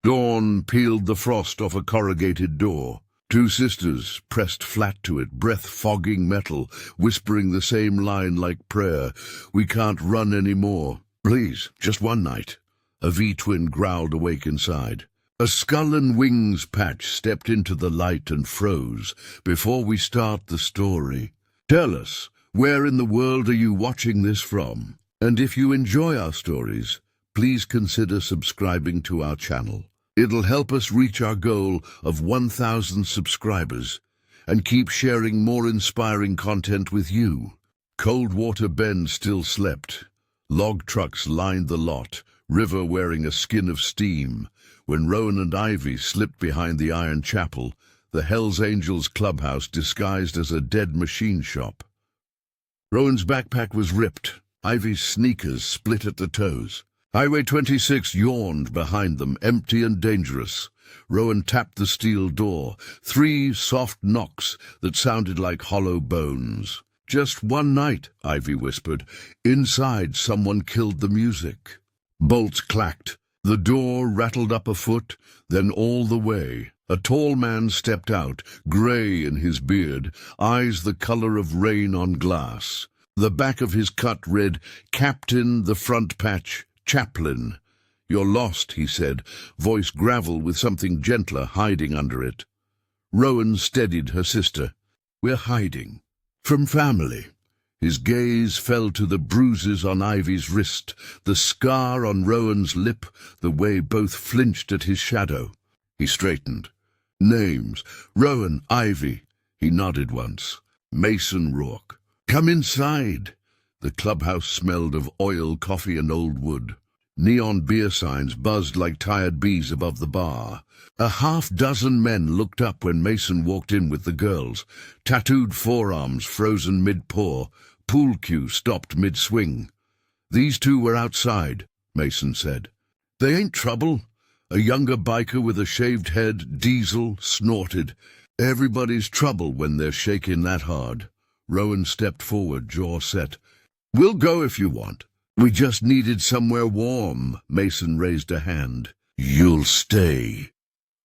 Dawn peeled the frost off a corrugated door. Two sisters pressed flat to it, breath-fogging metal, whispering the same line like prayer. "We can't run any more. Please, just one night." A V-twin growled awake inside. A skull and wings patch stepped into the light and froze. "Before we start the story, tell us, where in the world are you watching this from? And if you enjoy our stories, please consider subscribing to our channel. It'll help us reach our goal of 1,000 subscribers and keep sharing more inspiring content with you. Coldwater Bend still slept. Log trucks lined the lot, River wearing a skin of steam. When Rowan and Ivy slipped behind the iron chapel, the hellsangels clubhouse disguised as a dead machine shop. Rowan's backpack was ripped. Ivy's sneakers split at the toes. Highway 26 yawned behind them, empty and dangerous. Rowan tapped the steel door. 3 soft knocks that sounded like hollow bones. "Just one night," Ivy whispered. "Inside, someone killed the music." Bolts clacked. The door rattled up a foot, then all the way. A tall man stepped out, gray in his beard, eyes the color of rain on glass. The back of his cut read, "Captain," the front patch, "Chaplain." "You're lost," he said, voice gravel with something gentler hiding under it. Rowan steadied her sister. "We're hiding. From family." His gaze fell to the bruises on Ivy's wrist, the scar on Rowan's lip, the way both flinched at his shadow. He straightened. "Names. Rowan, Ivy." He nodded once. "Mason Rourke. Come inside." The clubhouse smelled of oil, coffee, and old wood. Neon beer signs buzzed like tired bees above the bar. A half-dozen men looked up when Mason walked in with the girls. Tattooed forearms frozen mid-paw. Pool cue stopped mid-swing. "These two were outside," Mason said. "They ain't trouble." A younger biker with a shaved head, Diesel, snorted. "Everybody's trouble when they're shaking that hard." Rowan stepped forward, jaw set. "We'll go if you want." "We just needed somewhere warm." Mason raised a hand. "You'll stay."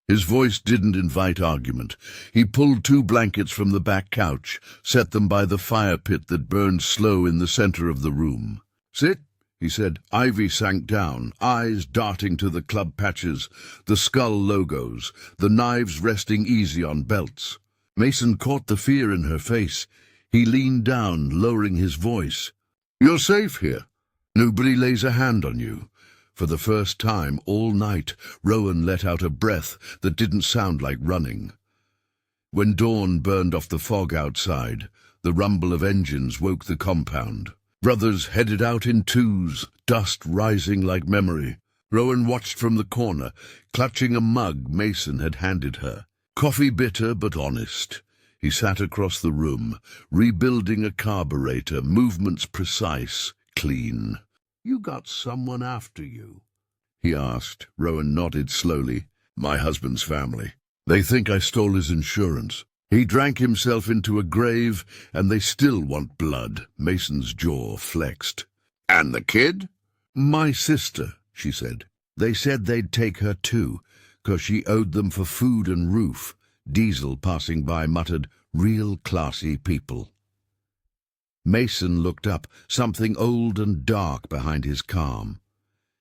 His voice didn't invite argument. He pulled 2 blankets from the back couch, set them by the fire pit that burned slow in the center of the room. "Sit," he said. Ivy sank down, eyes darting to the club patches, the skull logos, the knives resting easy on belts. Mason caught the fear in her face. He leaned down, lowering his voice. "You're safe here. Nobody lays a hand on you." For the first time all night, Rowan let out a breath that didn't sound like running. When dawn burned off the fog outside, the rumble of engines woke the compound. Brothers headed out in twos, dust rising like memory. Rowan watched from the corner, clutching a mug Mason had handed her. Coffee bitter but honest. He sat across the room, rebuilding a carburetor, movements precise, clean. "You got someone after you?" he asked. Rowan nodded slowly. "My husband's family. They think I stole his insurance. He drank himself into a grave, and they still want blood." Mason's jaw flexed. "And the kid?" "My sister," she said. "They said they'd take her too, 'cause she owed them for food and roof." Diesel, passing by, muttered, "Real classy people." Mason looked up, something old and dark behind his calm.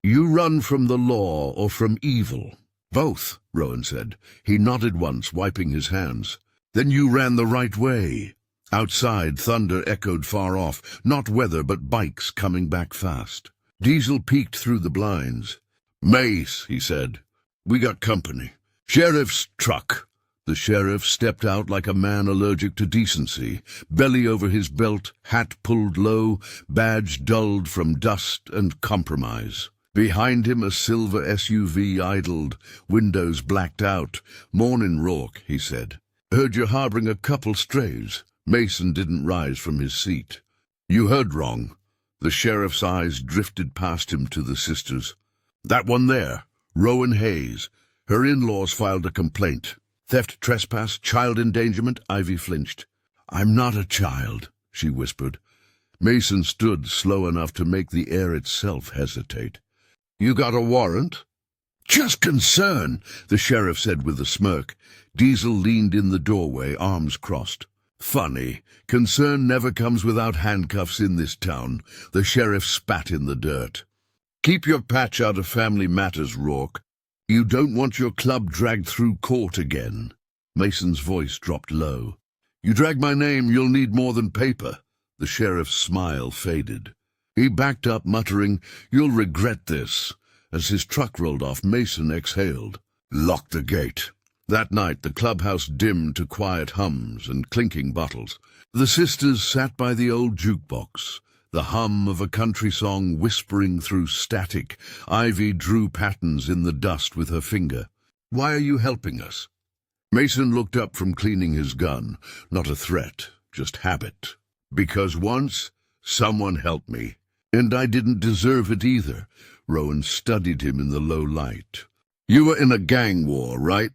"You run from the law or from evil?" "Both," Rowan said. He nodded once, wiping his hands. "Then you ran the right way." Outside, thunder echoed far off, not weather but bikes coming back fast. Diesel peeked through the blinds. "Mace," he said. "We got company. Sheriff's truck." The sheriff stepped out like a man allergic to decency, belly over his belt, hat pulled low, badge dulled from dust and compromise. Behind him a silver SUV idled, windows blacked out. "Mornin', Rourke," he said. "Heard you're harboring a couple strays." Mason didn't rise from his seat. "You heard wrong." The sheriff's eyes drifted past him to the sisters. "That one there, Rowan Hayes. Her in-laws filed a complaint. Theft, trespass, child endangerment." Ivy flinched. "I'm not a child," she whispered. Mason stood slow enough to make the air itself hesitate. "You got a warrant?" Just concern, the sheriff said with a smirk. Diesel leaned in the doorway, arms crossed. Funny. Concern never comes without handcuffs in this town. The sheriff spat in the dirt. Keep your patch out of family matters, Rourke. You don't want your club dragged through court again. Mason's voice dropped low. You drag my name, you'll need more than paper. The sheriff's smile faded. He backed up, muttering, You'll regret this. As his truck rolled off, Mason exhaled. Lock the gate. That night, the clubhouse dimmed to quiet hums and clinking bottles. The sisters sat by the old jukebox, the hum of a country song whispering through static. Ivy drew patterns in the dust with her finger. Why are you helping us? Mason looked up from cleaning his gun. Not a threat, just habit. Because once, someone helped me. And I didn't deserve it either. Rowan studied him in the low light. You were in a gang war, right?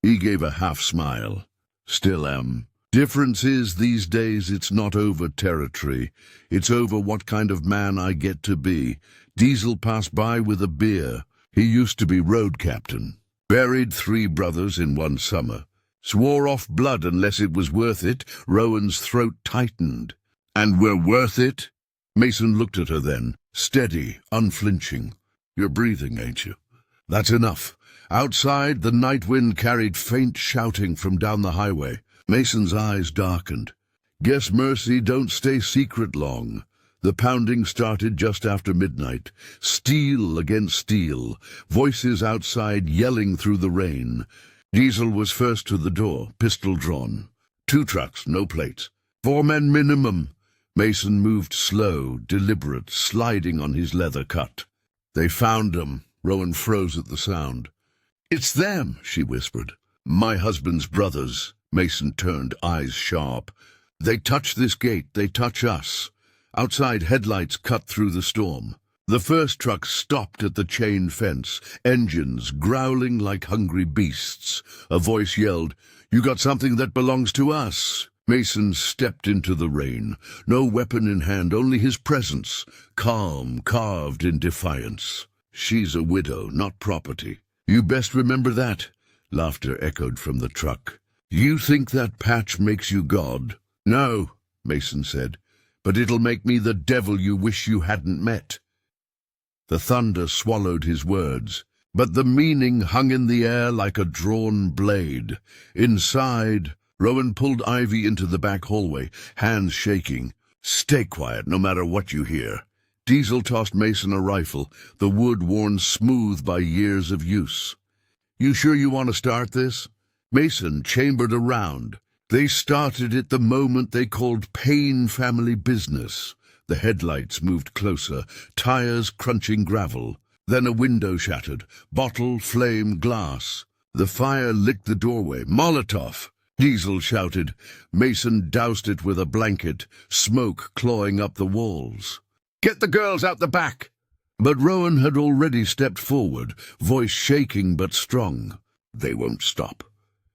He gave a half-smile. Still am. Difference is, these days, it's not over territory. It's over what kind of man I get to be. Diesel passed by with a beer. He used to be road captain. Buried 3 brothers in one summer. Swore off blood unless it was worth it. Rowan's throat tightened. And we're worth it? Mason looked at her then, steady, unflinching. You're breathing, ain't you? That's enough. Outside, the night wind carried faint shouting from down the highway. Mason's eyes darkened. Guess mercy don't stay secret long. The pounding started just after midnight. Steel against steel. Voices outside yelling through the rain. Diesel was first to the door, pistol drawn. 2 trucks, no plates. 4 men minimum. Mason moved slow, deliberate, sliding on his leather cut. They found him. Rowan froze at the sound. It's them, she whispered. My husband's brothers. Mason turned, eyes sharp. They touch this gate, they touch us. Outside, headlights cut through the storm. The first truck stopped at the chain fence, engines growling like hungry beasts. A voice yelled, You got something that belongs to us. Mason stepped into the rain, no weapon in hand, only his presence, calm, carved in defiance. She's a widow, not property. You best remember that. Laughter echoed from the truck. You think that patch makes you God? No, Mason said, but it'll make me the devil you wish you hadn't met. The thunder swallowed his words, but the meaning hung in the air like a drawn blade. Inside, Rowan pulled Ivy into the back hallway, hands shaking. Stay quiet, no matter what you hear. Diesel tossed Mason a rifle, the wood worn smooth by years of use. You sure you want to start this? Mason chambered a round. They started it the moment they called Payne family business. The headlights moved closer, tires crunching gravel. Then a window shattered, bottle, flame, glass. The fire licked the doorway. Molotov! Diesel shouted. Mason doused it with a blanket, smoke clawing up the walls. Get the girls out the back! But Rowan had already stepped forward, voice shaking but strong. They won't stop.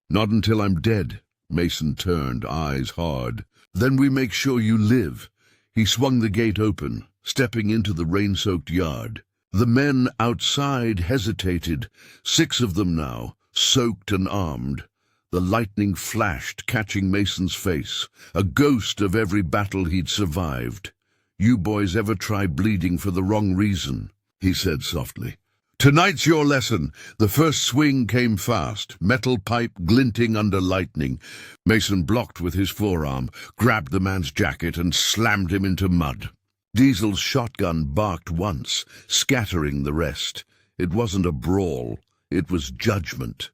Not until I'm dead. Mason turned, eyes hard. Then we make sure you live. He swung the gate open, stepping into the rain-soaked yard. The men outside hesitated, 6 of them now, soaked and armed. The lightning flashed, catching Mason's face, a ghost of every battle he'd survived. You boys ever try bleeding for the wrong reason? He said softly. Tonight's your lesson. The first swing came fast, metal pipe glinting under lightning. Mason blocked with his forearm, grabbed the man's jacket and slammed him into mud. Diesel's shotgun barked once, scattering the rest. It wasn't a brawl, it was judgment.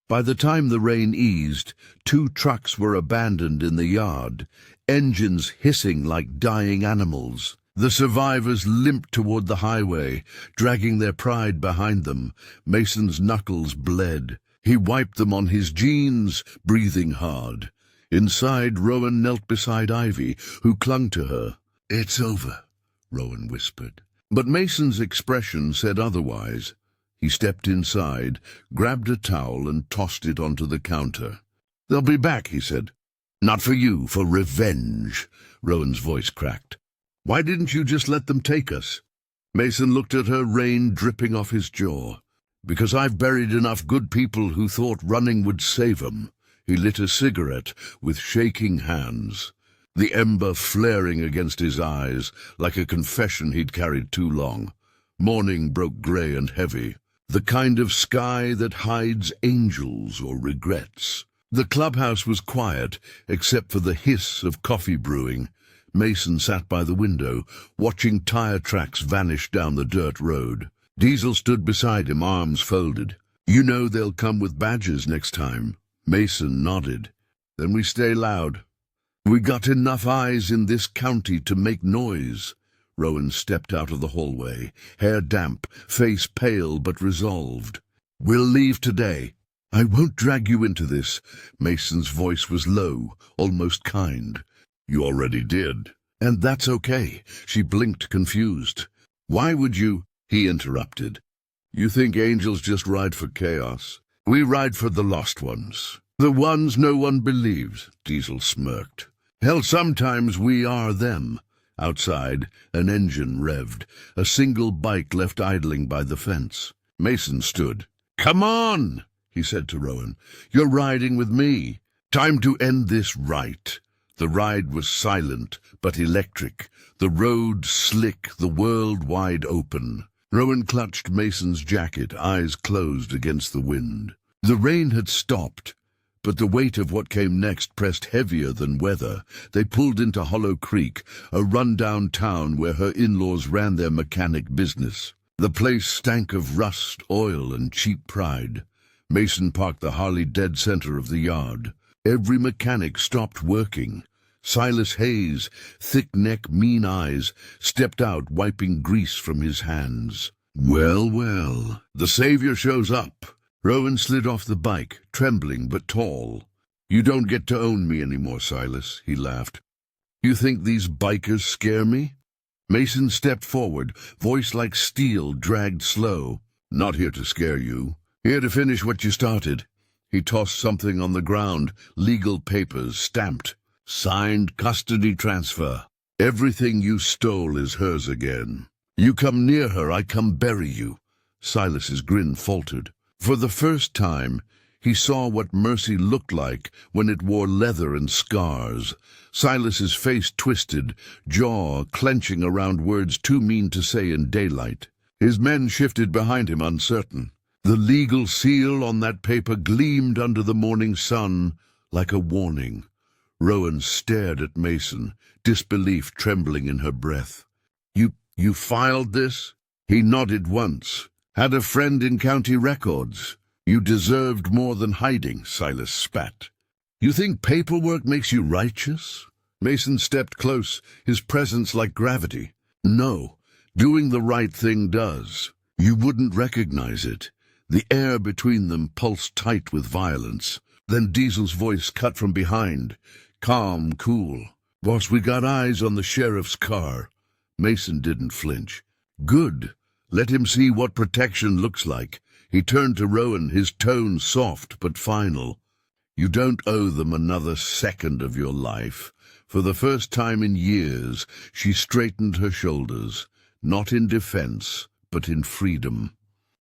By the time the rain eased, 2 trucks were abandoned in the yard, engines hissing like dying animals. The survivors limped toward the highway, dragging their pride behind them. Mason's knuckles bled. He wiped them on his jeans, breathing hard. Inside, Rowan knelt beside Ivy, who clung to her. It's over, Rowan whispered. But Mason's expression said otherwise. He stepped inside, grabbed a towel and tossed it onto the counter. They'll be back, he said. Not for you, for revenge. Rowan's voice cracked. Why didn't you just let them take us? Mason looked at her, rain dripping off his jaw. "Because I've buried enough good people who thought running would save 'em." He lit a cigarette with shaking hands, the ember flaring against his eyes like a confession he'd carried too long. Morning broke grey and heavy, the kind of sky that hides angels or regrets. The clubhouse was quiet, except for the hiss of coffee brewing. Mason sat by the window, watching tire tracks vanish down the dirt road. Diesel stood beside him, arms folded. "You know they'll come with badges next time." Mason nodded. "Then we stay loud. We got enough eyes in this county to make noise." Rowan stepped out of the hallway, hair damp, face pale but resolved. "We'll leave today." "I won't drag you into this." Mason's voice was low, almost kind. "You already did." "And that's okay." She blinked, confused. "Why would you—" He interrupted. "You think angels just ride for chaos? We ride for the lost ones. The ones no one believes." Diesel smirked. "Hell, sometimes we are them." Outside, an engine revved, a single bike left idling by the fence. Mason stood. "Come on," he said to Rowan. "You're riding with me. Time to end this right." The ride was silent, but electric. The road slick, the world wide open. Rowan clutched Mason's jacket, eyes closed against the wind. The rain had stopped, but the weight of what came next pressed heavier than weather. They pulled into Hollow Creek, a run-down town where her in-laws ran their mechanic business. The place stank of rust, oil, and cheap pride. Mason parked the Harley dead center of the yard. Every mechanic stopped working. Silas Hayes, thick neck, mean eyes, stepped out, wiping grease from his hands. "Well, well, the savior shows up." Rowan slid off the bike, trembling but tall. "You don't get to own me anymore, Silas," he laughed. "You think these bikers scare me?" Mason stepped forward, voice like steel, dragged slow. "Not here to scare you. Here to finish what you started." He tossed something on the ground, legal papers, stamped. "Signed custody transfer. Everything you stole is hers again. You come near her, I come bury you." Silas's grin faltered. For the first time, he saw what mercy looked like when it wore leather and scars. Silas's face twisted, jaw clenching around words too mean to say in daylight. His men shifted behind him, uncertain. The legal seal on that paper gleamed under the morning sun like a warning. Rowan stared at Mason, disbelief trembling in her breath. You filed this?" He nodded once. "Had a friend in county records." "You deserved more than hiding," Silas spat. "You think paperwork makes you righteous?" Mason stepped close, his presence like gravity. "No, doing the right thing does. You wouldn't recognize it." The air between them pulsed tight with violence. Then Diesel's voice cut from behind, calm, cool. "Boss, we got eyes on the sheriff's car." Mason didn't flinch. "Good. Let him see what protection looks like." He turned to Rowan, his tone soft but final. "You don't owe them another second of your life." For the first time in years, she straightened her shoulders, not in defense, but in freedom.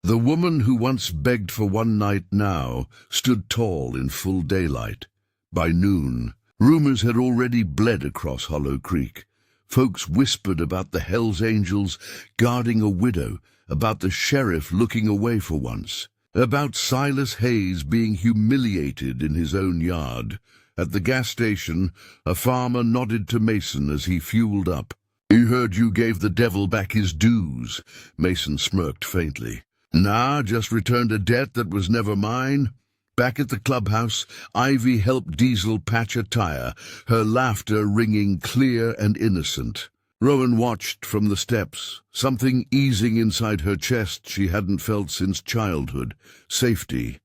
The woman who once begged for one night now stood tall in full daylight. By noon, rumors had already bled across Hollow Creek. Folks whispered about the hellsangels guarding a widow, about the sheriff looking away for once, about Silas Hayes being humiliated in his own yard. At the gas station, a farmer nodded to Mason as he fueled up. "He heard you gave the devil back his dues." Mason smirked faintly. "Nah, just returned a debt that was never mine." Back at the clubhouse, Ivy helped Diesel patch a tire, her laughter ringing clear and innocent. Rowan watched from the steps, something easing inside her chest she hadn't felt since childhood. Safety.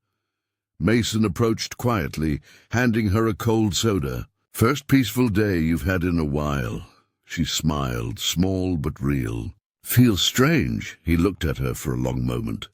Mason approached quietly, handing her a cold soda. "First peaceful day you've had in a while." She smiled, small but real. "Feels strange." He looked at her for a long moment.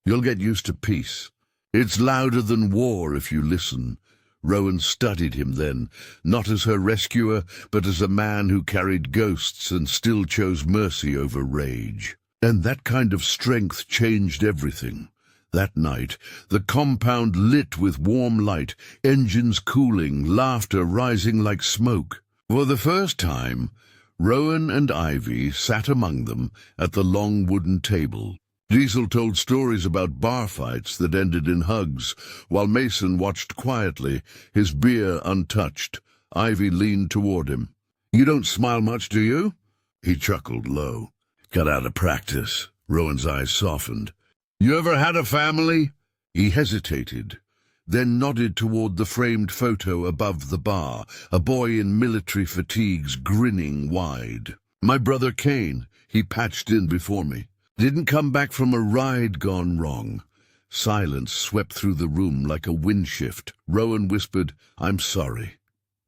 "You'll get used to peace. It's louder than war if you listen." Rowan studied him then, not as her rescuer, but as a man who carried ghosts and still chose mercy over rage. And that kind of strength changed everything. That night, the compound lit with warm light, engines cooling, laughter rising like smoke. For the first time, Rowan and Ivy sat among them at the long wooden table. Diesel told stories about bar fights that ended in hugs, while Mason watched quietly, his beer untouched. Ivy leaned toward him. "You don't smile much, do you?" He chuckled low. "Got out of practice." Rowan's eyes softened. "You ever had a family?" He hesitated, then nodded toward the framed photo above the bar, a boy in military fatigues grinning wide. "My brother Keene, he patched in before me. Didn't come back from a ride gone wrong." Silence swept through the room like a wind shift. Rowan whispered, "I'm sorry."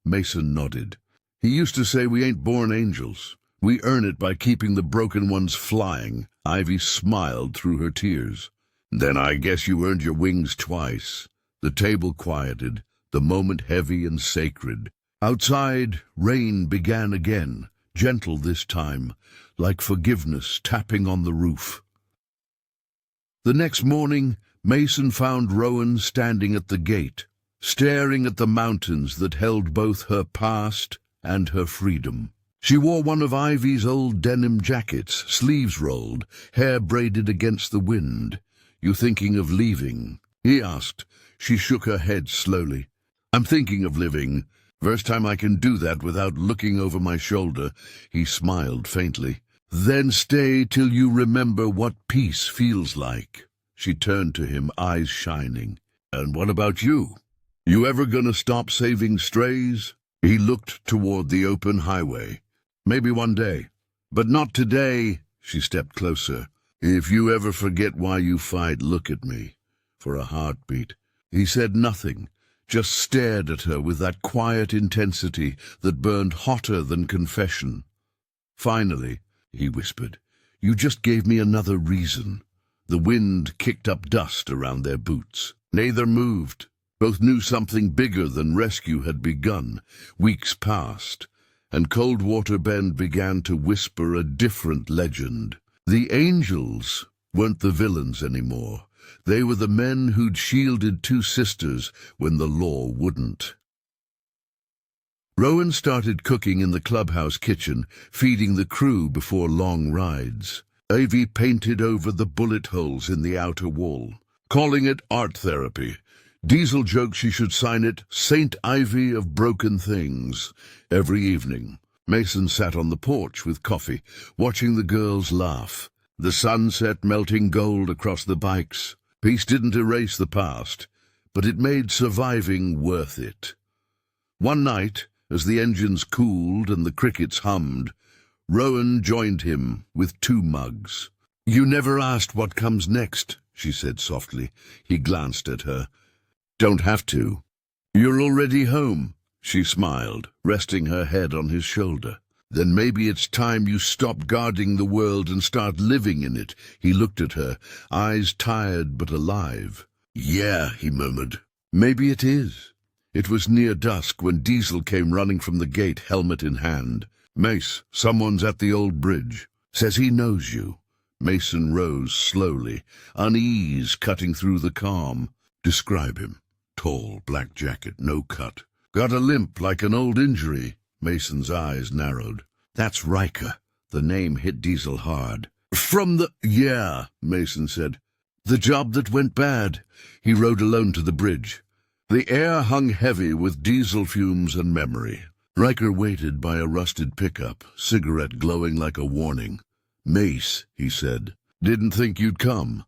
Mason nodded. "He used to say we ain't born angels. We earn it by keeping the broken ones flying." Ivy smiled through her tears. "Then I guess you earned your wings twice." The table quieted, the moment heavy and sacred. Outside, rain began again, gentle this time, like forgiveness tapping on the roof. The next morning, Mason found Rowan standing at the gate, staring at the mountains that held both her past and her freedom. She wore one of Ivy's old denim jackets, sleeves rolled, hair braided against the wind. "You thinking of leaving?" he asked. She shook her head slowly. "I'm thinking of living. First time I can do that without looking over my shoulder." He smiled faintly. "Then stay till you remember what peace feels like." She turned to him, eyes shining. "And what about you? You ever gonna stop saving strays?" He looked toward the open highway. "Maybe one day. But not today." She stepped closer. "If you ever forget why you fight, look at me." For a heartbeat. He said nothing, just stared at her with that quiet intensity that burned hotter than confession. "Finally," he whispered, "you just gave me another reason." The wind kicked up dust around their boots. Neither moved. Both knew something bigger than rescue had begun. Weeks passed, and Coldwater Bend began to whisper a different legend. The angels weren't the villains anymore. They were the men who'd shielded two sisters when the law wouldn't. Rowan started cooking in the clubhouse kitchen, feeding the crew before long rides. Ivy painted over the bullet holes in the outer wall, calling it art therapy. Diesel joked she should sign it Saint Ivy of Broken Things. Every evening, Mason sat on the porch with coffee, watching the girls laugh. The sunset melting gold across the bikes. Peace didn't erase the past, but it made surviving worth it. One night, as the engines cooled and the crickets hummed, Rowan joined him with 2 mugs. "You never asked what comes next," she said softly. He glanced at her. "Don't have to." "You're already home," she smiled, resting her head on his shoulder. "Then maybe it's time you stop guarding the world and start living in it." He looked at her, eyes tired but alive. "Yeah," he murmured. "Maybe it is." It was near dusk when Diesel came running from the gate, helmet in hand. "Mace, someone's at the old bridge. Says he knows you." Mason rose slowly, unease cutting through the calm. "Describe him." "Tall, black jacket, no cut. Got a limp like an old injury." Mason's eyes narrowed. "That's Riker." The name hit Diesel hard. "From the—" "Yeah," Mason said. "The job that went bad." He rode alone to the bridge. The air hung heavy with diesel fumes and memory. Riker waited by a rusted pickup, cigarette glowing like a warning. "Mace," he said. "Didn't think you'd come."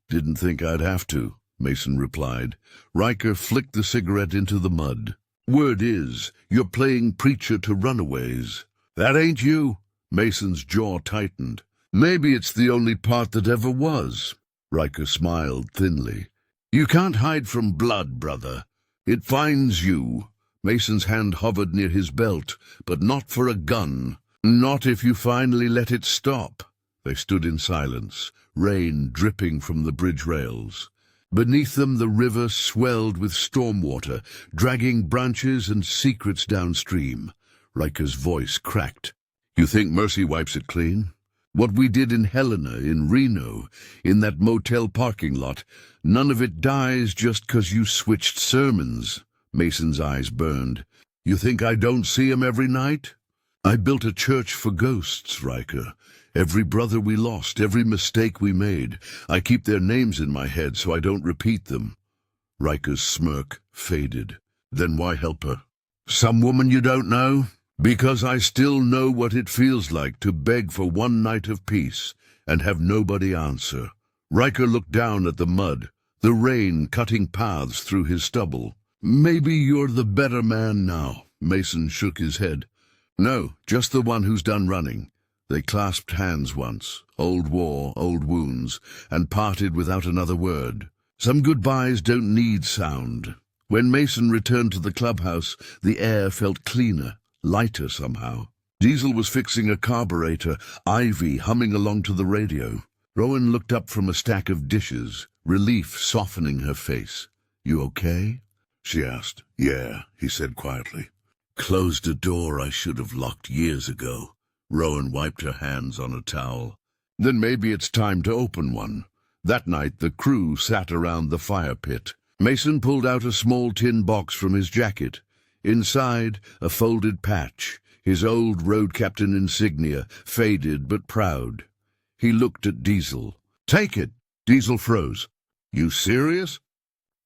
"Didn't think I'd have to," Mason replied. Riker flicked the cigarette into the mud. "Word is, you're playing preacher to runaways." "That ain't you." Mason's jaw tightened. "Maybe it's the only part that ever was." Riker smiled thinly. "You can't hide from blood, brother. It finds you." Mason's hand hovered near his belt, but not for a gun. "Not if you finally let it stop." They stood in silence, rain dripping from the bridge rails. Beneath them the river swelled with storm water, dragging branches and secrets downstream. Riker's voice cracked. "You think Mercy wipes it clean?" What we did in Helena, in Reno, in that motel parking lot, none of it dies just 'cause you switched sermons." Mason's eyes burned. "You think I don't see 'em every night? I built a church for ghosts, Riker. Every brother we lost, every mistake we made. I keep their names in my head so I don't repeat them." Riker's smirk faded. "Then why help her? Some woman you don't know?" "Because I still know what it feels like to beg for one night of peace and have nobody answer." Riker looked down at the mud, the rain cutting paths through his stubble. "Maybe you're the better man now." Mason shook his head. "No, just the one who's done running." They clasped hands once, old war, old wounds, and parted without another word. Some goodbyes don't need sound. When Mason returned to the clubhouse, the air felt cleaner, lighter somehow. Diesel was fixing a carburetor, Ivy humming along to the radio. Rowan looked up from a stack of dishes, relief softening her face. "You okay?" she asked. "Yeah," he said quietly. "Closed a door I should have locked years ago." Rowan wiped her hands on a towel. "Then maybe it's time to open one." That night the crew sat around the fire pit. Mason pulled out a small tin box from his jacket. Inside, a folded patch, his old road captain insignia, faded but proud. He looked at Diesel. "Take it." Diesel froze. "You serious?"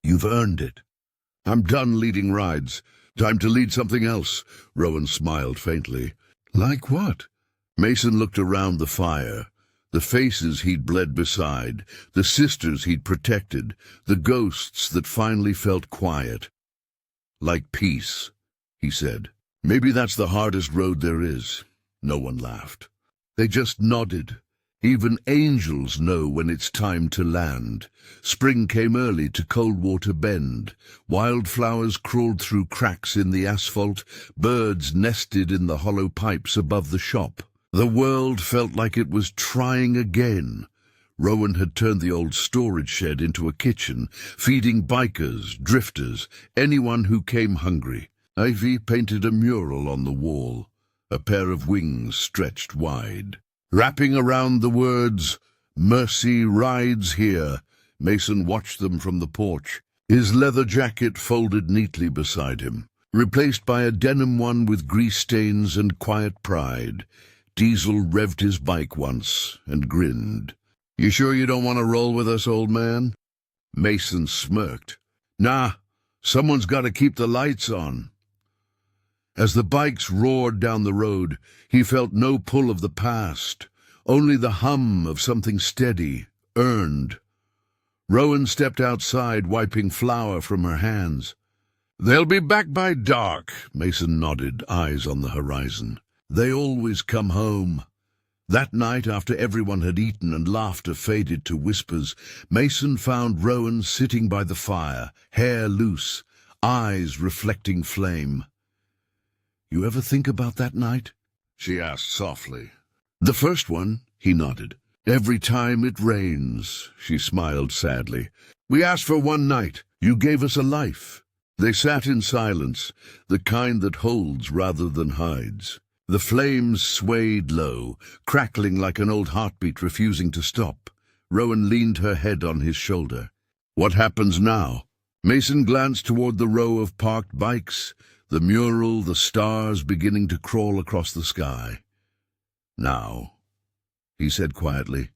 "You've earned it." "I'm done leading rides. Time to lead something else." Rowan smiled faintly. "Like what?" Mason looked around the fire. The faces he'd bled beside, the sisters he'd protected, the ghosts that finally felt quiet. "Like peace," he said. "Maybe that's the hardest road there is." No one laughed. They just nodded. Even angels know when it's time to land. Spring came early to Coldwater Bend. Wildflowers crawled through cracks in the asphalt. Birds nested in the hollow pipes above the shop. The world felt like it was trying again. Rowan had turned the old storage shed into a kitchen, feeding bikers, drifters, anyone who came hungry. Ivy painted a mural on the wall, a pair of wings stretched wide. Wrapping around the words, "Mercy rides here," Mason watched them from the porch, his leather jacket folded neatly beside him, replaced by a denim one with grease stains and quiet pride. Diesel revved his bike once and grinned. "You sure you don't want to roll with us, old man?" Mason smirked. "Nah, someone's got to keep the lights on." As the bikes roared down the road, he felt no pull of the past, only the hum of something steady, earned. Rowan stepped outside, wiping flour from her hands. "They'll be back by dark," Mason nodded, eyes on the horizon. "They always come home." That night, after everyone had eaten and laughter faded to whispers, Mason found Rowan sitting by the fire, hair loose, eyes reflecting flame. "You ever think about that night?" she asked softly. "The first one," he nodded. "Every time it rains," she smiled sadly. "We asked for one night. You gave us a life." They sat in silence, the kind that holds rather than hides. The flames swayed low, crackling like an old heartbeat refusing to stop. Rowan leaned her head on his shoulder. "What happens now?" Mason glanced toward the row of parked bikes, the mural, the stars beginning to crawl across the sky. "Now," he said quietly,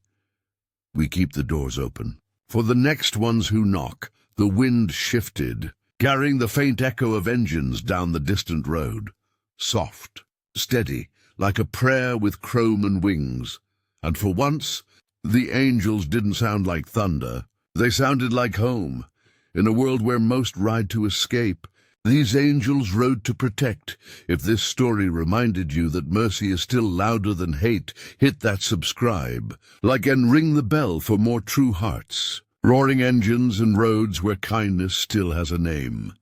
"we keep the doors open. For the next ones who knock." The wind shifted, carrying the faint echo of engines down the distant road. Soft, steady, like a prayer with chrome and wings. And for once, the angels didn't sound like thunder. They sounded like home. In a world where most ride to escape, these angels rode to protect. If this story reminded you that mercy is still louder than hate, hit that subscribe, like, and ring the bell for more true hearts. Roaring engines and roads where kindness still has a name.